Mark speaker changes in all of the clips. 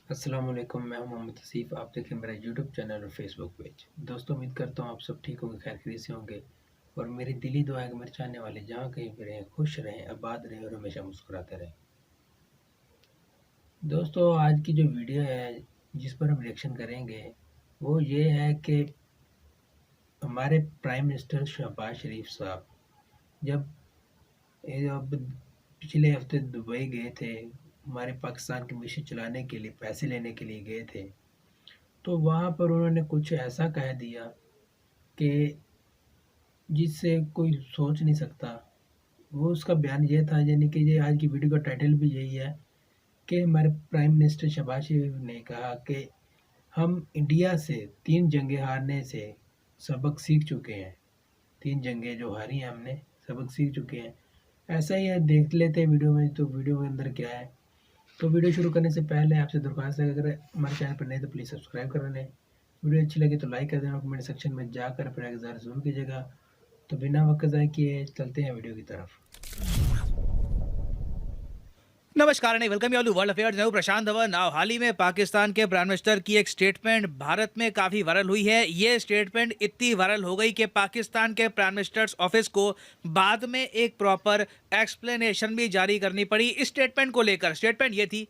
Speaker 1: अस्सलाम वालेकुम, मैं हूं मोहम्मद हसीफ़। आप देखें मेरा यूट्यूब चैनल और फेसबुक पेज। दोस्तों, उम्मीद करता हूं आप सब ठीक होंगे, खैर-खैरियत से होंगे और मेरी दिली दुआ है कि मेरे चाहने वाले जहां कहीं भी रहें, खुश रहें, आबाद रहें और हमेशा मुस्कुराते रहें। दोस्तों, आज की जो वीडियो है जिस पर हम रिएक्शन करेंगे वो ये है कि हमारे प्राइम मिनिस्टर शहबाज शरीफ साहब जब अब पिछले हफ्ते दुबई गए थे, हमारे पाकिस्तान की मिशन चलाने के लिए पैसे लेने के लिए गए थे, तो वहाँ पर उन्होंने कुछ ऐसा कह दिया कि जिससे कोई सोच नहीं सकता। वो उसका बयान ये था, यानी कि ये आज की वीडियो का टाइटल भी यही है कि हमारे प्राइम मिनिस्टर शहबाज शरीफ ने कहा कि हम इंडिया से 3 जंगें हारने से सबक सीख चुके हैं। 3 जंगें जो हारी हैं हमने, सबक सीख चुके हैं। ऐसा ही है, देख लेते हैं वीडियो में, तो वीडियो के अंदर क्या है। तो वीडियो शुरू करने से पहले आपसे दरख्वास्त है, अगर हमारे चैनल पर नए तो प्लीज़ सब्सक्राइब कर लें। वीडियो अच्छी लगे तो लाइक कर देना, कमेंट सेक्शन में जाकर अपना इज़हार ज़रूर कीजिएगा। तो बिना वक्त ज़ाय किए चलते हैं वीडियो की तरफ।
Speaker 2: नमस्कार and welcome you all to world affairs. मैं प्रशांत धवन। हाल ही में पाकिस्तान के प्राइम मिनिस्टर की एक स्टेटमेंट भारत में काफी वायरल हुई है। ये स्टेटमेंट इतनी वायरल हो गई कि पाकिस्तान के प्राइम मिनिस्टर्स ऑफिस को बाद में एक प्रॉपर एक्सप्लेनेशन भी जारी करनी पड़ी इस स्टेटमेंट को लेकर। स्टेटमेंट ये थी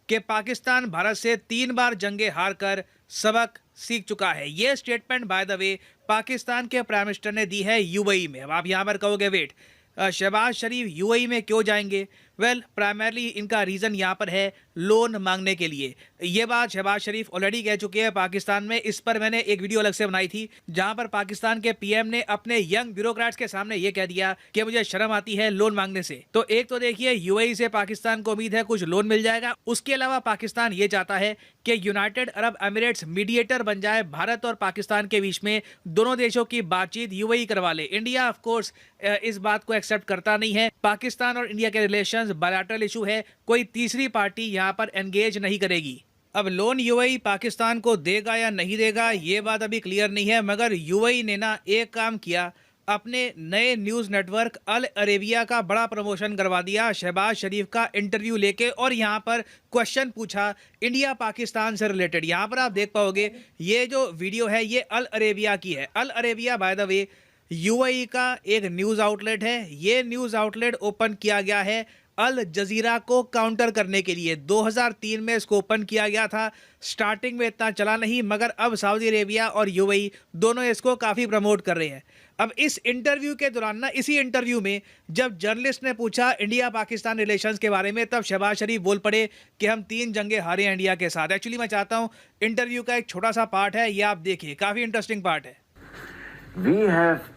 Speaker 2: कि पाकिस्तान भारत से 3 बार जंगें हारकर सबक सीख चुका है। ये स्टेटमेंट बाय द वे पाकिस्तान के प्राइम मिनिस्टर ने दी है यूएई में। अब आप यहां पर कहोगे वेट, शहबाज शरीफ यूएई में क्यों जाएंगे? वेल, प्राइमरली इनका रीज़न यहाँ पर है लोन मांगने के लिए। ये बात शहबाज शरीफ ऑलरेडी कह चुके हैं पाकिस्तान में। इस पर मैंने एक वीडियो अलग से बनाई थी जहाँ पर पाकिस्तान के पीएम ने अपने यंग ब्यूरोक्रेट्स के सामने ये कह दिया कि मुझे शर्म आती है लोन मांगने से। तो एक तो देखिए, यूएई से पाकिस्तान को उम्मीद है कुछ लोन मिल जाएगा। उसके अलावा पाकिस्तान ये चाहता है कि यूनाइटेड अरब एमिरेट्स मीडिएटर बन जाए भारत और पाकिस्तान के बीच में, दोनों देशों की बातचीत यूएई करवा ले। इंडिया ऑफ कोर्स इस बात को एक्सेप्ट करता नहीं है। पाकिस्तान और इंडिया के रिलेशंस बायलैटरल इशू है, कोई तीसरी पार्टी यहां पर एंगेज नहीं करेगी। अब लोन यूएई पाकिस्तान को देगा या नहीं देगा ये बात अभी क्लियर नहीं है, मगर यूएई ने ना एक काम किया, अपने नए न्यूज़ नेटवर्क अल अरेबिया का बड़ा प्रमोशन करवा दिया शहबाज शरीफ का इंटरव्यू लेके, और यहाँ पर क्वेश्चन पूछा इंडिया पाकिस्तान से रिलेटेड। यहाँ पर आप देख पाओगे ये जो वीडियो है ये अल अरेबिया की है। Al Arabiya by the way UAE का एक न्यूज़ आउटलेट है। ये न्यूज़ आउटलेट ओपन किया गया है अल जजीरा को काउंटर करने के लिए। 2003 में इसको ओपन किया गया था। स्टार्टिंग में इतना चला नहीं, मगर अब सऊदी अरेबिया और यूएई दोनों इसको काफ़ी प्रमोट कर रहे हैं। अब इस इंटरव्यू के दौरान ना, इसी इंटरव्यू में जब जर्नलिस्ट ने पूछा इंडिया पाकिस्तान रिलेशंस के बारे में, तब शहबाज शरीफ बोल पड़े कि हम 3 जंगें हारे हैं इंडिया के साथ। एक्चुअली मैं चाहता हूँ इंटरव्यू का एक छोटा सा पार्ट है, ये आप देखिए, काफ़ी इंटरेस्टिंग पार्ट है।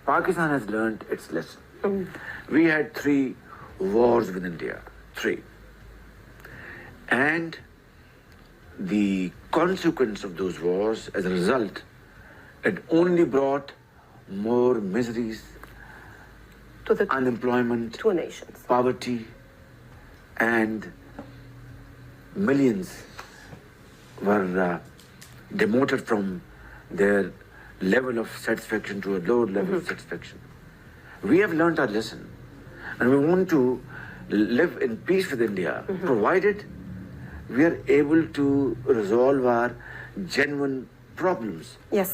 Speaker 3: Pakistan has learned its lesson. We had 3 wars with India, 3. And the consequence of those wars, as a result, it only brought more miseries,
Speaker 4: to the
Speaker 3: unemployment,
Speaker 4: two nations.
Speaker 3: poverty, and millions were demoted from their level of satisfaction to a lower level of satisfaction. We have learnt our lesson, and we want to live in peace with India, provided we are able to resolve our genuine problems.
Speaker 4: Yes.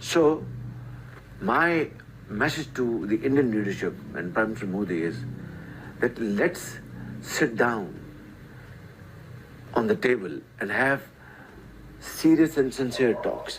Speaker 3: So my message to the Indian leadership and Prime Minister Modi is that let's sit down on the table and have serious and sincere talks.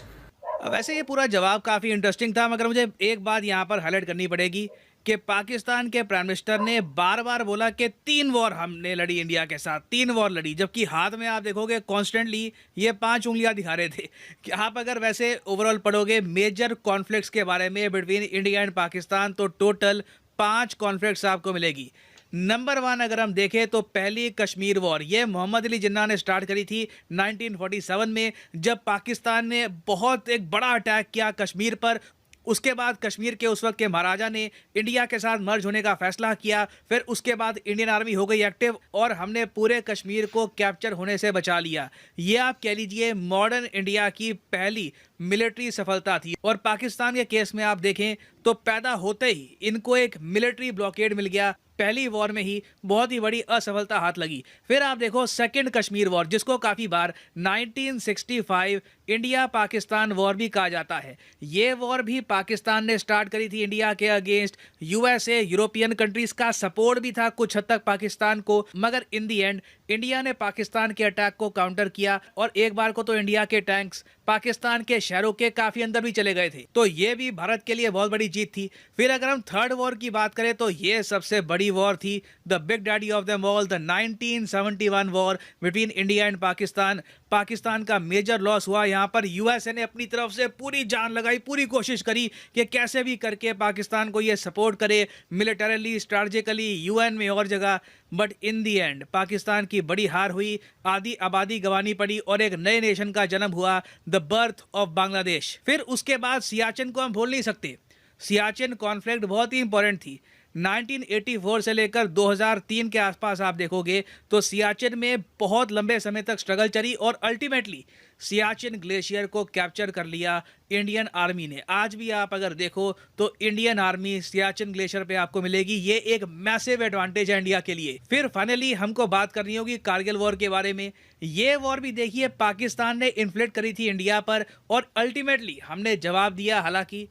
Speaker 2: वैसे ये पूरा जवाब काफ़ी interesting था, मगर मुझे एक बात यहाँ पर हाईलाइट करनी पड़ेगी कि पाकिस्तान के प्राइम मिनिस्टर ने बार बार बोला कि 3 वॉर हमने लड़ी इंडिया के साथ, 3 वॉर लड़ी, जबकि हाथ में आप देखोगे कॉन्स्टेंटली ये 5 उंगलियां दिखा रहे थे। कि आप अगर वैसे ओवरऑल पढ़ोगे मेजर कॉन्फ्लिक्ट्स के बारे में बिटवीन इंडिया एंड पाकिस्तान, तो टोटल 5 कॉन्फ्लिक्ट्स आपको मिलेगी। नंबर 1 अगर हम देखें तो पहली कश्मीर वॉर, ये मोहम्मद अली जिन्ना ने स्टार्ट करी थी 1947 में, जब पाकिस्तान ने बहुत एक बड़ा अटैक किया कश्मीर पर। उसके बाद कश्मीर के उस वक्त के महाराजा ने इंडिया के साथ मर्ज होने का फैसला किया। फिर उसके बाद इंडियन आर्मी हो गई एक्टिव और हमने पूरे कश्मीर को कैप्चर होने से बचा लिया। ये आप कह लीजिए मॉडर्न इंडिया की पहली मिलिट्री सफलता थी। और पाकिस्तान के केस में आप देखें तो पैदा होते ही इनको एक मिलिट्री ब्लॉकेड मिल गया, पहली वॉर में ही बहुत ही बड़ी असफलता हाथ लगी। फिर आप देखो सेकंड कश्मीर वॉर, जिसको काफी बार 1965 इंडिया पाकिस्तान वॉर भी कहा जाता है। ये वॉर भी पाकिस्तान ने स्टार्ट करी थी इंडिया के अगेंस्ट। यूएसए, यूरोपियन कंट्रीज का सपोर्ट भी था कुछ हद तक पाकिस्तान को, मगर इन दी एंड इंडिया ने पाकिस्तान के अटैक को काउंटर किया और एक बार को तो इंडिया के टैंक्स पाकिस्तान के शहरों के काफी अंदर भी चले गए थे। तो ये भी भारत के लिए बहुत बड़ी जीत थी। फिर अगर हम थर्ड वॉर की बात करें तो ये सबसे बड़ी वॉर थी, the big daddy of them all, the 1971 war between India and Pakistan. Pakistan का मेजर लॉस हुआ। यहाँ पर यूएसए ने अपनी तरफ से पूरी जान लगाई, पूरी कोशिश करी कि कैसे भी करके पाकिस्तान को ये सपोर्ट करे मिलिटरली, स्ट्रैटेजिकली, यूएन में और जगह। But in the and Pakistan की बड़ी हार हुई, आधी आबादी गंवानी पड़ी और एक नए नेशन का जन्म हुआ, द बर्थ ऑफ बांग्लादेश। फिर उसके बाद सियाचिन को हम भूल नहीं सकते। सियाचिन कॉन्फ्लिक्ट बहुत ही इंपॉर्टेंट थी। 1984 से लेकर 2003 के आसपास आप देखोगे तो सियाचिन में बहुत लंबे समय तक स्ट्रगल चली और अल्टीमेटली सियाचिन ग्लेशियर को कैप्चर कर लिया इंडियन आर्मी ने। आज भी आप अगर देखो तो इंडियन आर्मी सियाचिन ग्लेशियर पे आपको मिलेगी। ये एक मैसिव एडवांटेज है इंडिया के लिए। फिर फाइनली हमको बात करनी होगी कारगिल वॉर के बारे में। ये वॉर भी देखिए पाकिस्तान ने इन्फ्लिक्ट करी थी इंडिया पर और अल्टीमेटली हमने जवाब दिया। हालांकि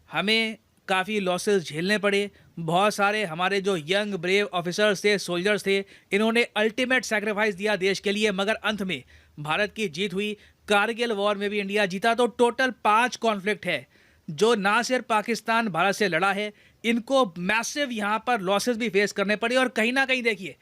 Speaker 2: हमें काफ़ी लॉसेस झेलने पड़े। बहुत सारे हमारे जो यंग ब्रेव ऑफिसर्स थे, सोल्जर्स थे, इन्होंने अल्टीमेट सैक्रिफाइस दिया देश के लिए, मगर अंत में भारत की जीत हुई। कारगिल वॉर में भी इंडिया जीता। तो टोटल 5 कॉन्फ्लिक्ट है जो ना सिर्फ पाकिस्तान भारत से लड़ा है, इनको मैसिव यहाँ पर लॉसेस भी फेस करने पड़े। और कहीं ना कहीं देखिए,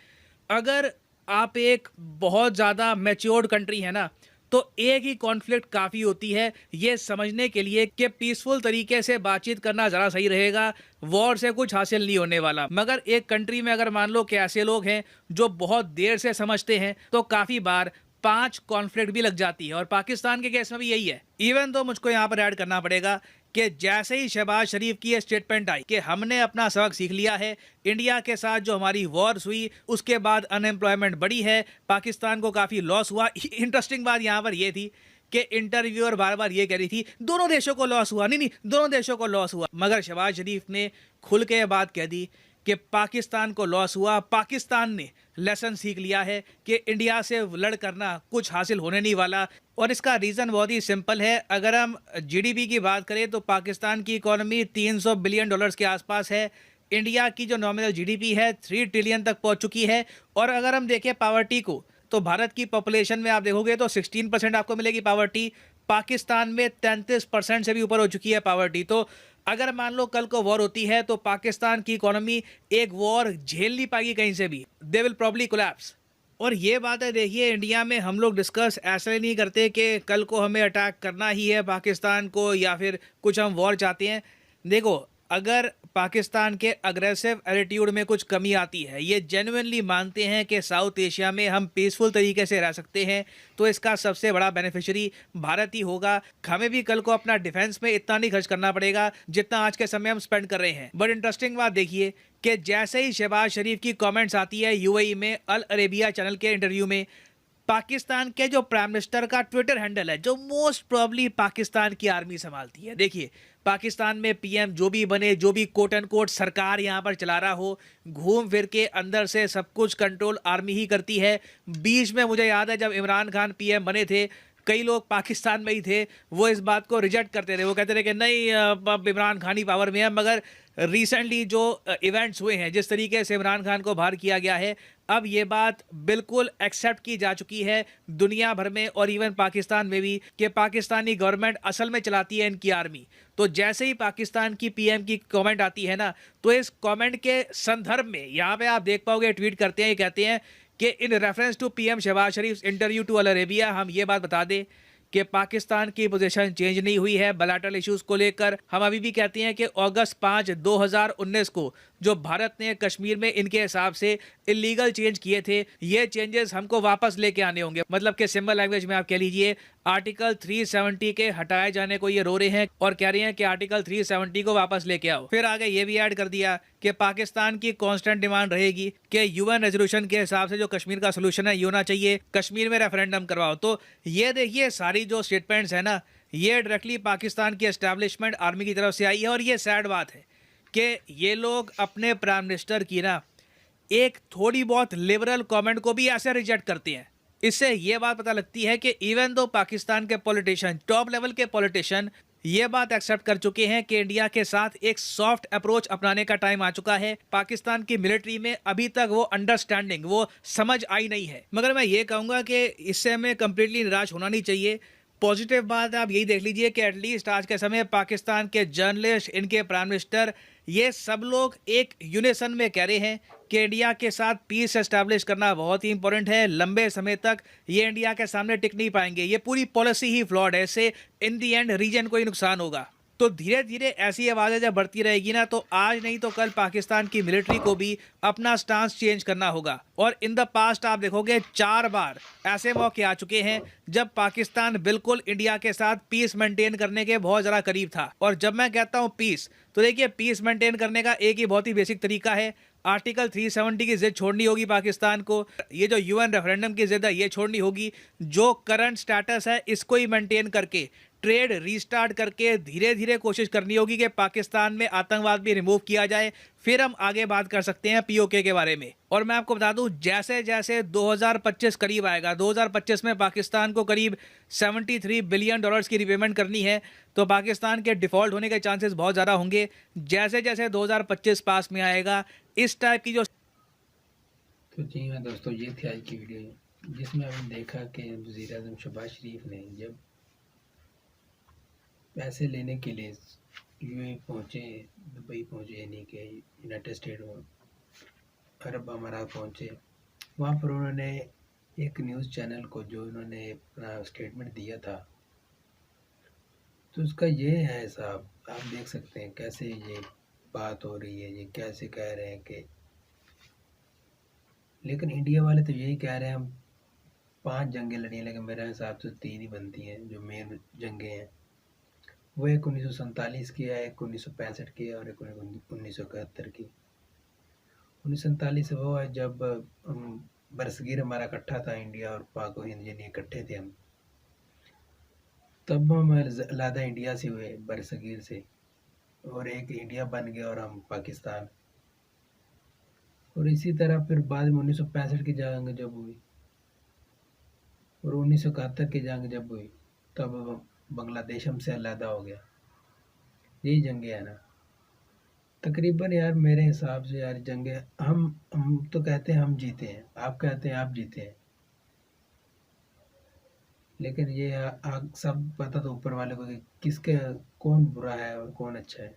Speaker 2: अगर आप एक बहुत ज़्यादा मैच्योर्ड कंट्री है ना, तो एक ही कॉन्फ्लिक्ट काफ़ी होती है ये समझने के लिए कि पीसफुल तरीके से बातचीत करना ज़रा सही रहेगा, वॉर से कुछ हासिल नहीं होने वाला। मगर एक कंट्री में अगर मान लो कि ऐसे लोग हैं जो बहुत देर से समझते हैं तो काफ़ी बार 5 कॉन्फ्लिक्ट भी लग जाती है। और पाकिस्तान के केस में भी यही है। इवन तो मुझको यहाँ पर ऐड करना पड़ेगा कि जैसे ही शहबाज शरीफ की ये स्टेटमेंट आई कि हमने अपना सबक सीख लिया है, इंडिया के साथ जो हमारी वॉर्स हुई उसके बाद अनएम्प्लॉयमेंट बढ़ी है, पाकिस्तान को काफ़ी लॉस हुआ। इंटरेस्टिंग बात यहाँ पर ये थी कि इंटरव्यूअर बार बार ये कह रही थी दोनों देशों को लॉस हुआ, नहीं दोनों देशों को लॉस हुआ। मगर शहबाज शरीफ ने खुल के बात कह दी कि पाकिस्तान को लॉस हुआ, पाकिस्तान ने लेसन सीख लिया है कि इंडिया से लड़ करना कुछ हासिल होने नहीं वाला। और इसका रीज़न बहुत ही सिंपल है। अगर हम जीडीपी की बात करें तो पाकिस्तान की इकोनॉमी $300 बिलियन के आसपास है। इंडिया की जो नॉमिनल जीडीपी है 3 ट्रिलियन तक पहुंच चुकी है। और अगर हम देखें पावर्टी को तो भारत की पॉपुलेशन में आप देखोगे तो 16% आपको मिलेगी पावर्टी, पाकिस्तान में 33% से भी ऊपर हो चुकी है पावर्टी। तो अगर मान लो कल को वॉर होती है तो पाकिस्तान की इकोनॉमी एक वॉर झेल नहीं पाएगी कहीं से भी, दे विल प्रॉब्ली कोलैप्स। और ये बात है देखिए, इंडिया में हम लोग डिस्कस ऐसे नहीं करते कि कल को हमें अटैक करना ही है पाकिस्तान को या फिर कुछ हम वॉर चाहते हैं। देखो, अगर पाकिस्तान के अग्रेसिव एटीट्यूड में कुछ कमी आती है, ये जेन्युइनली मानते हैं कि साउथ एशिया में हम पीसफुल तरीके से रह सकते हैं, तो इसका सबसे बड़ा बेनिफिशियरी भारत ही होगा। हमें भी कल को अपना डिफेंस में इतना नहीं खर्च करना पड़ेगा जितना आज के समय हम स्पेंड कर रहे हैं। बट इंटरेस्टिंग बात देखिए कि जैसे ही शहबाज शरीफ की कमेंट्स आती है यूएई में अल अरेबिया चैनल के इंटरव्यू में, पाकिस्तान के जो प्राइम मिनिस्टर का ट्विटर हैंडल है जो मोस्ट प्रोबब्ली पाकिस्तान की आर्मी संभालती है। देखिए, पाकिस्तान में पीएम जो भी बने, जो भी कोट एंड कोट सरकार यहाँ पर चला रहा हो, घूम फिर के अंदर से सब कुछ कंट्रोल आर्मी ही करती है। बीच में मुझे याद है जब इमरान खान पीएम बने थे, कई लोग पाकिस्तान में ही थे, वो इस बात को रिजेक्ट करते थे। वो कहते थे कि नहीं, अब इमरान खान ही पावर में है। मगर रिसेंटली जो इवेंट्स हुए हैं, जिस तरीके से इमरान खान को बाहर किया गया है, अब ये बात बिल्कुल एक्सेप्ट की जा चुकी है दुनिया भर में और इवन पाकिस्तान में भी कि पाकिस्तानी गवर्नमेंट असल में चलाती है इनकी आर्मी। तो जैसे ही पाकिस्तान की पीएम की कमेंट आती है ना, तो इस कमेंट के संदर्भ में यहाँ पे आप देख पाओगे ट्वीट करते हैं, ये कहते हैं कि in reference to PM Shahbaz Sharif interview to Al Arabiya, हम ये बात बता दें कि पाकिस्तान की पोजीशन चेंज नहीं हुई है बायलैटरल इश्यूज को लेकर। हम अभी भी कहते हैं कि अगस्त 5, 2019 को जो भारत ने कश्मीर में इनके हिसाब से इलीगल चेंज किए थे, ये चेंजेस हमको वापस लेके आने होंगे। मतलब कि सिंपल लैंग्वेज में आप कह लीजिए, आर्टिकल 370 के हटाए जाने को ये रो रहे हैं और कह रहे हैं कि आर्टिकल 370 को वापस लेके आओ। फिर आगे ये भी ऐड कर दिया कि पाकिस्तान की कांस्टेंट डिमांड रहेगी कि यूएन रेजोल्यूशन के हिसाब से जो कश्मीर का सोल्यूशन है ये होना चाहिए, कश्मीर में रेफरेंडम करवाओ। तो ये देखिए, सारी जो स्टेटमेंट्स है ना, ये डायरेक्टली पाकिस्तान की एस्टैब्लिशमेंट आर्मी की तरफ से आई है। और ये सैड बात है कि ये लोग अपने प्राइम मिनिस्टर की ना एक थोड़ी बहुत लिबरल कमेंट को भी ऐसे रिजेक्ट करते हैं। इससे ये बात पता लगती है कि इवन दो पाकिस्तान के पॉलिटिशियन, टॉप लेवल के पॉलिटिशियन, ये बात एक्सेप्ट कर चुके हैं कि इंडिया के साथ एक सॉफ्ट अप्रोच अपनाने का टाइम आ चुका है। पाकिस्तान की मिलिट्री में अभी तक वो अंडरस्टैंडिंग, वो समझ आई नहीं है। मगर मैं ये कहूँगा कि इससे हमें कंप्लीटली निराश होना नहीं चाहिए। पॉजिटिव बात आप यही देख लीजिए कि एटलीस्ट आज के समय पाकिस्तान के जर्नलिस्ट, इनके प्राइम मिनिस्टर, ये सब लोग एक यूनिसन में कह रहे हैं कि इंडिया के साथ पीस एस्टैब्लिश करना बहुत ही इंपॉर्टेंट है। लंबे समय तक ये इंडिया के सामने टिक नहीं पाएंगे, ये पूरी पॉलिसी ही फ्लॉड है, इससे इन दी एंड रीजन को ही नुकसान होगा। तो धीरे धीरे ऐसी आवाज़ें जब बढ़ती रहेगी ना, तो आज नहीं तो कल पाकिस्तान की मिलिट्री को भी अपना स्टांस चेंज करना होगा। और इन द पास्ट आप देखोगे 4 बार ऐसे मौके आ चुके हैं जब पाकिस्तान बिल्कुल इंडिया के साथ पीस मेंटेन करने के बहुत ज़्यादा करीब था। और जब मैं कहता हूँ पीस, तो देखिए पीस मेंटेन करने का एक ही बहुत ही बेसिक तरीका है, आर्टिकल 370 की जिद छोड़नी होगी पाकिस्तान को। ये जो यूएन रेफरेंडम की जिद है ये छोड़नी होगी। जो करंट स्टेटस है इसको ही मेंटेन करके ट्रेड रीस्टार्ट करके धीरे धीरे कोशिश करनी होगी कि पाकिस्तान में आतंकवाद भी रिमूव किया जाए। फिर हम आगे बात कर सकते हैं पीओके के बारे में। और मैं आपको बता दूं, जैसे जैसे 2025 करीब आएगा, 2025 में पाकिस्तान को करीब $73 बिलियन की रिपेमेंट करनी है, तो पाकिस्तान के डिफॉल्ट होने के चांसेस बहुत ज़्यादा होंगे। जैसे जैसे 2025 पास में आएगा, इस टाइप की जो
Speaker 1: तो जी हाँ दोस्तों, ये थी आज की वीडियो जिसमें हमने देखा कि वज़ीर आज़म शहबाज शरीफ ने जब पैसे लेने के लिए यूएई पहुँचे, दुबई पहुँचे, यानी कि यूनाइटेड स्टेट में अरब अमारात पहुँचे, वहाँ पर उन्होंने एक न्यूज़ चैनल को जो उन्होंने अपना स्टेटमेंट दिया था, तो उसका ये है साहब, आप देख सकते हैं कैसे ये बात हो रही है, ये कैसे कह रहे हैं कि, लेकिन इंडिया वाले तो यही कह रहे हैं हम 5 जंगें लड़ी, लेकिन मेरे हिसाब से 3 ही बनती हैं जो मेन जंगें हैं। वो एक 1947 की है, एक 1965 की है और एक 1971 की। 1947 वो है जब बरसगीर हमारा इकट्ठा था, इंडिया और पाक और हिंद यानी इकट्ठे थे हम, तब हम अलहदा इंडिया से हुए बरसगीर से, और एक इंडिया बन गया और हम पाकिस्तान। और इसी तरह फिर बाद में 1965 की जंग जब हुई और 1971 की जंग जब हुई, तब बांग्लादेश हमसे अलहदा हो गया। यही जंगे हैं ना तकरीबन यार, मेरे हिसाब से यार जंगे हम तो कहते हैं हम जीते हैं, आप कहते हैं आप जीते हैं, लेकिन ये सब पता तो ऊपर वाले को कि किसके कौन बुरा है और कौन अच्छा है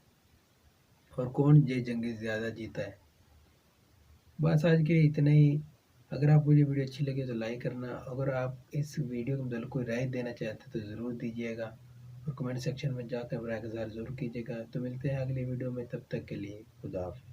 Speaker 1: और कौन ये जंगे ज़्यादा जीता है। बस आज के लिए इतना ही। अगर आपको ये वीडियो अच्छी लगे तो लाइक करना। अगर आप इस वीडियो के मतलब कोई राय देना चाहते तो ज़रूर दीजिएगा और कमेंट सेक्शन में जाकर राय का इज़हार ज़रूर कीजिएगा। तो मिलते हैं अगली वीडियो में, तब तक के लिए खुदा हाफ़िज़।